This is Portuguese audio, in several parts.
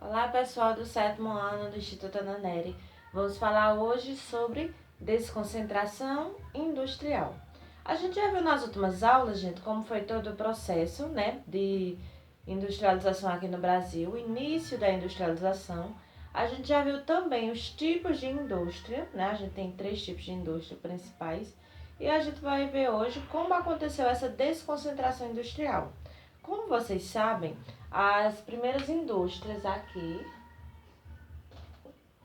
Olá pessoal do sétimo ano do Instituto Ana Nery. Vamos falar hoje sobre desconcentração industrial. A gente já viu nas últimas aulas, gente, como foi todo o processo, de industrialização aqui no Brasil, o início da industrialização. A gente já viu também os tipos de indústria, né? A gente tem 3 tipos de indústria principais. E a gente vai ver hoje como aconteceu essa desconcentração industrial. Como vocês sabem, as primeiras indústrias aqui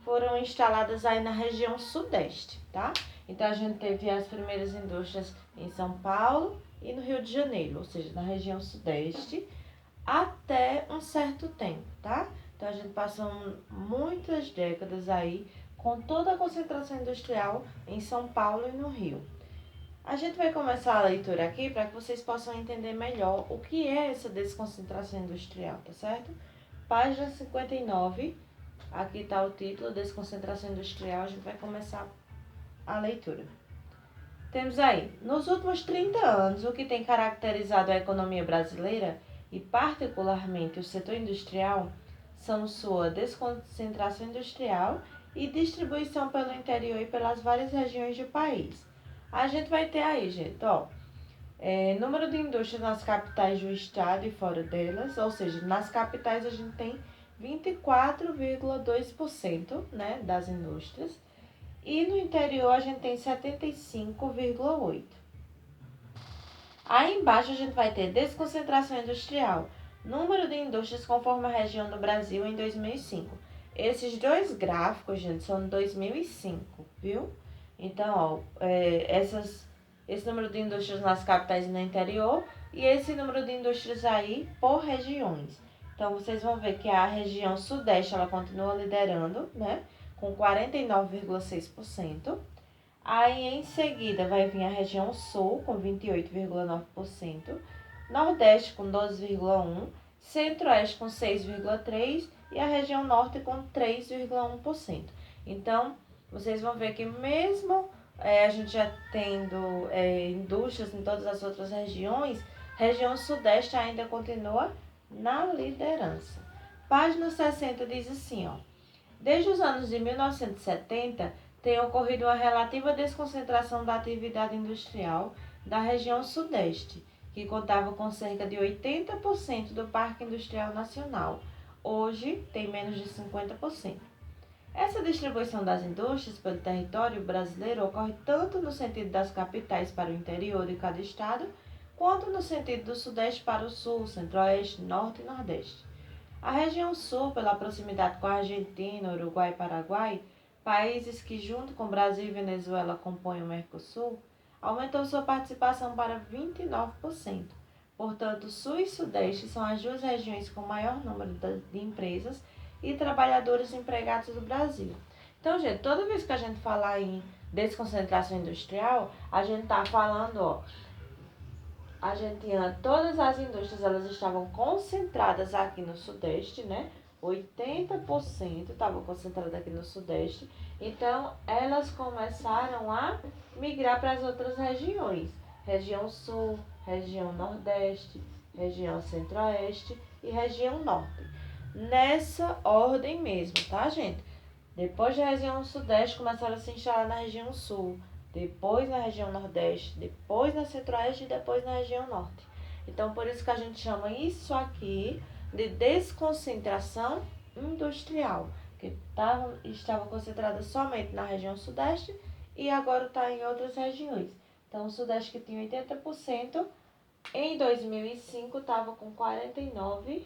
foram instaladas aí na região sudeste, tá? Então a gente teve as primeiras indústrias em São Paulo e no Rio de Janeiro, ou seja, na região sudeste, até um certo tempo, tá? Então a gente passou muitas décadas aí com toda a concentração industrial em São Paulo e no Rio. A gente vai começar a leitura aqui para que vocês possam entender melhor o que é essa desconcentração industrial, tá certo? Página 59, aqui está o título, Desconcentração Industrial, a gente vai começar a leitura. Temos aí, nos últimos 30 anos, o que tem caracterizado a economia brasileira, e particularmente o setor industrial, são sua desconcentração industrial e distribuição pelo interior e pelas várias regiões do país. A gente vai ter aí, gente, número de indústrias nas capitais do estado e fora delas, ou seja, nas capitais a gente tem 24,2%, né, das indústrias, e no interior a gente tem 75,8%. Aí embaixo a gente vai ter desconcentração industrial, número de indústrias conforme a região do Brasil em 2005. Esses dois gráficos, gente, são de 2005, viu? Então, esse número de indústrias nas capitais e no interior e esse número de indústrias aí por regiões. Então, vocês vão ver que a região sudeste, ela continua liderando, né, com 49,6%. Aí, em seguida, vai vir a região sul, com 28,9%, nordeste, com 12,1%, centro-oeste, com 6,3% e a região norte, com 3,1%. Então, vocês vão ver que mesmo a gente já tendo indústrias em todas as outras regiões, região sudeste ainda continua na liderança. Página 60 diz assim, desde os anos de 1970, tem ocorrido uma relativa desconcentração da atividade industrial da região sudeste, que contava com cerca de 80% do Parque Industrial Nacional. Hoje, tem menos de 50%. Essa distribuição das indústrias pelo território brasileiro ocorre tanto no sentido das capitais para o interior de cada estado, quanto no sentido do sudeste para o sul, centro-oeste, norte e nordeste. A região sul, pela proximidade com a Argentina, Uruguai e Paraguai, países que junto com Brasil e Venezuela compõem o Mercosul, aumentou sua participação para 29%. Portanto, sul e sudeste são as duas regiões com maior número de empresas e trabalhadores empregados do Brasil. Então, gente, toda vez que a gente falar em desconcentração industrial, a gente está falando, a gente tinha todas as indústrias, elas estavam concentradas aqui no sudeste, né? 80% estavam concentradas aqui no sudeste. Então, elas começaram a migrar para as outras regiões. Região sul, região nordeste, região centro-oeste e região norte. Nessa ordem mesmo, tá, gente? Depois da região sudeste, começaram a se instalar na região sul, depois na região nordeste, depois na centro-oeste e depois na região norte. Então, por isso que a gente chama isso aqui de desconcentração industrial, que estava concentrada somente na região sudeste e agora está em outras regiões. Então, o sudeste que tinha 80%, em 2005 estava com 49%.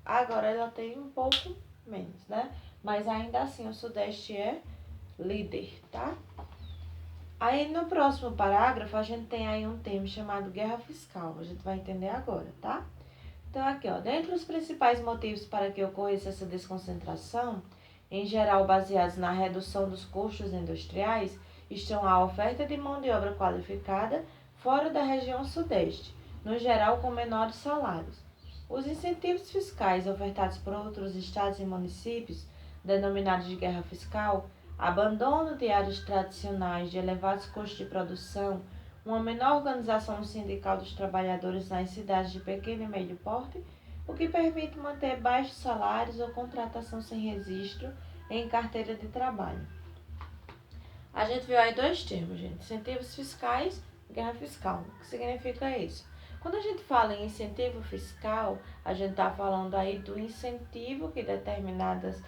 Agora ela tem um pouco menos, né? Mas ainda assim o sudeste é líder, tá? Aí no próximo parágrafo a gente tem aí um termo chamado guerra fiscal. A gente vai entender agora, tá? Então aqui, dentre os principais motivos para que ocorresse essa desconcentração, em geral baseados na redução dos custos industriais, estão a oferta de mão de obra qualificada fora da região sudeste, no geral com menores salários. Os incentivos fiscais ofertados por outros estados e municípios, denominados de guerra fiscal, abandono de áreas tradicionais de elevados custos de produção, uma menor organização sindical dos trabalhadores nas cidades de pequeno e médio porte, o que permite manter baixos salários ou contratação sem registro em carteira de trabalho. A gente viu aí dois termos, gente: incentivos fiscais e guerra fiscal. O que significa isso? Quando a gente fala em incentivo fiscal, a gente está falando aí do incentivo que determinados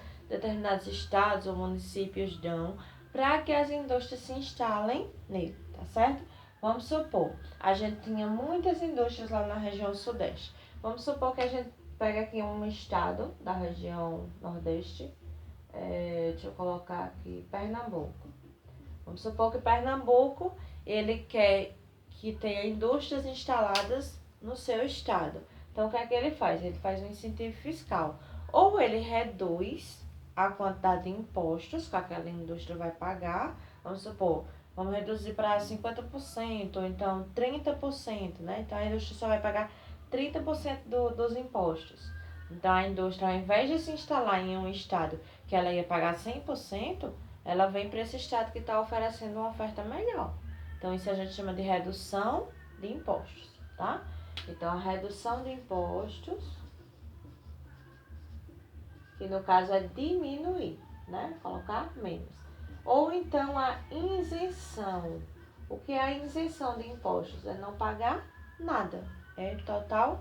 estados ou municípios dão para que as indústrias se instalem nele, tá certo? Vamos supor, a gente tinha muitas indústrias lá na região sudeste. Vamos supor que a gente pega aqui um estado da região nordeste, deixa eu colocar aqui, Pernambuco. Vamos supor que Pernambuco, ele quer que tenha indústrias instaladas no seu estado. Então, o que é que ele faz? Ele faz um incentivo fiscal. Ou ele reduz a quantidade de impostos que aquela indústria vai pagar. Vamos supor, vamos reduzir para 50%, ou então 30%, né? Então, a indústria só vai pagar 30% dos impostos. Então, a indústria, ao invés de se instalar em um estado que ela ia pagar 100%, ela vem para esse estado que está oferecendo uma oferta melhor. Então, isso a gente chama de redução de impostos, tá? Então, a redução de impostos, que no caso é diminuir, né? Colocar menos. Ou então, a isenção. O que é a isenção de impostos? É não pagar nada. É total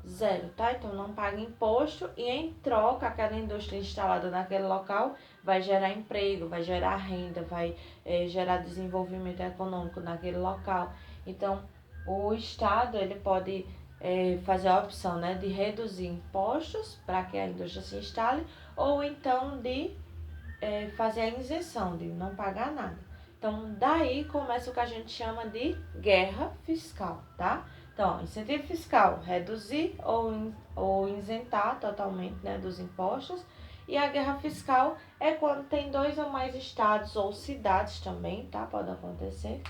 zero, tá? Então, não paga imposto e, em troca, aquela indústria instalada naquele local vai gerar emprego, vai gerar renda, vai gerar desenvolvimento econômico naquele local. Então, o Estado, ele pode fazer a opção, né, de reduzir impostos para que a indústria se instale, ou então de fazer a isenção, de não pagar nada. Então, daí começa o que a gente chama de guerra fiscal, tá? Então, incentivo fiscal, reduzir ou isentar totalmente, né, dos impostos. E a guerra fiscal é quando tem dois ou mais estados ou cidades também, tá? Pode acontecer,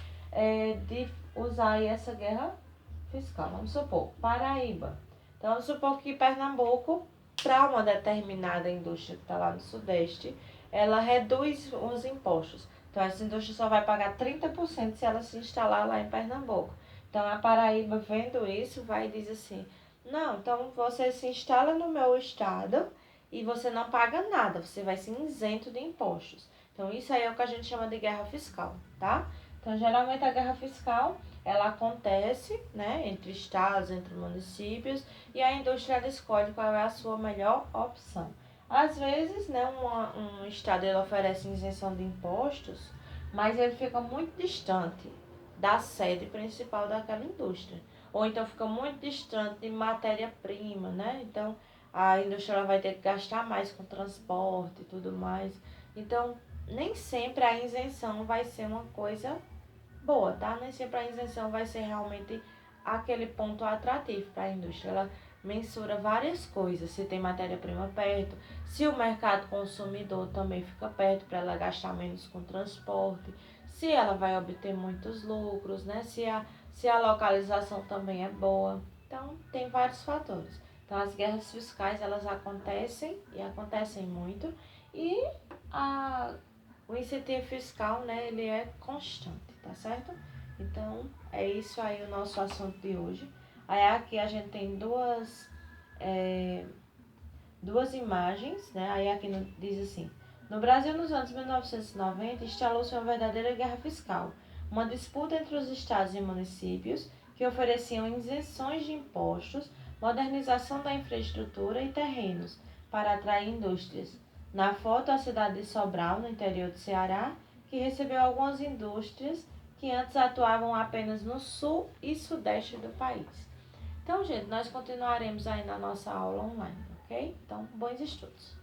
de usar aí essa guerra fiscal. Vamos supor, Paraíba. Então, vamos supor que Pernambuco, para uma determinada indústria que está lá no Sudeste, ela reduz os impostos. Então, essa indústria só vai pagar 30% se ela se instalar lá em Pernambuco. Então, a Paraíba, vendo isso, vai e diz assim: não, então você se instala no meu estado e você não paga nada, você vai ser isento de impostos. Então, isso aí é o que a gente chama de guerra fiscal, tá? Então, geralmente a guerra fiscal, ela acontece, né, entre estados, entre municípios, e a indústria ela escolhe qual é a sua melhor opção. Às vezes, né, um estado ele oferece isenção de impostos, mas ele fica muito distante da sede principal daquela indústria. Ou então fica muito distante de matéria-prima, né? Então, a indústria ela vai ter que gastar mais com transporte e tudo mais. Então, nem sempre a isenção vai ser uma coisa boa, tá? Nem sempre a isenção vai ser realmente aquele ponto atrativo para a indústria. Ela mensura várias coisas, se tem matéria-prima perto, se o mercado consumidor também fica perto para ela gastar menos com transporte, se ela vai obter muitos lucros, né? Se a localização também é boa. Então, tem vários fatores. Então, as guerras fiscais, elas acontecem e acontecem muito, e o incentivo fiscal, né, ele é constante, tá certo? Então, é isso aí o nosso assunto de hoje. Aí aqui a gente tem duas imagens, né? Aí aqui diz assim: no Brasil, nos anos 1990, instalou-se uma verdadeira guerra fiscal, uma disputa entre os estados e municípios que ofereciam isenções de impostos, modernização da infraestrutura e terrenos para atrair indústrias. Na foto, a cidade de Sobral, no interior do Ceará, que recebeu algumas indústrias que antes atuavam apenas no sul e sudeste do país. Então, gente, nós continuaremos aí na nossa aula online, ok? Então, bons estudos!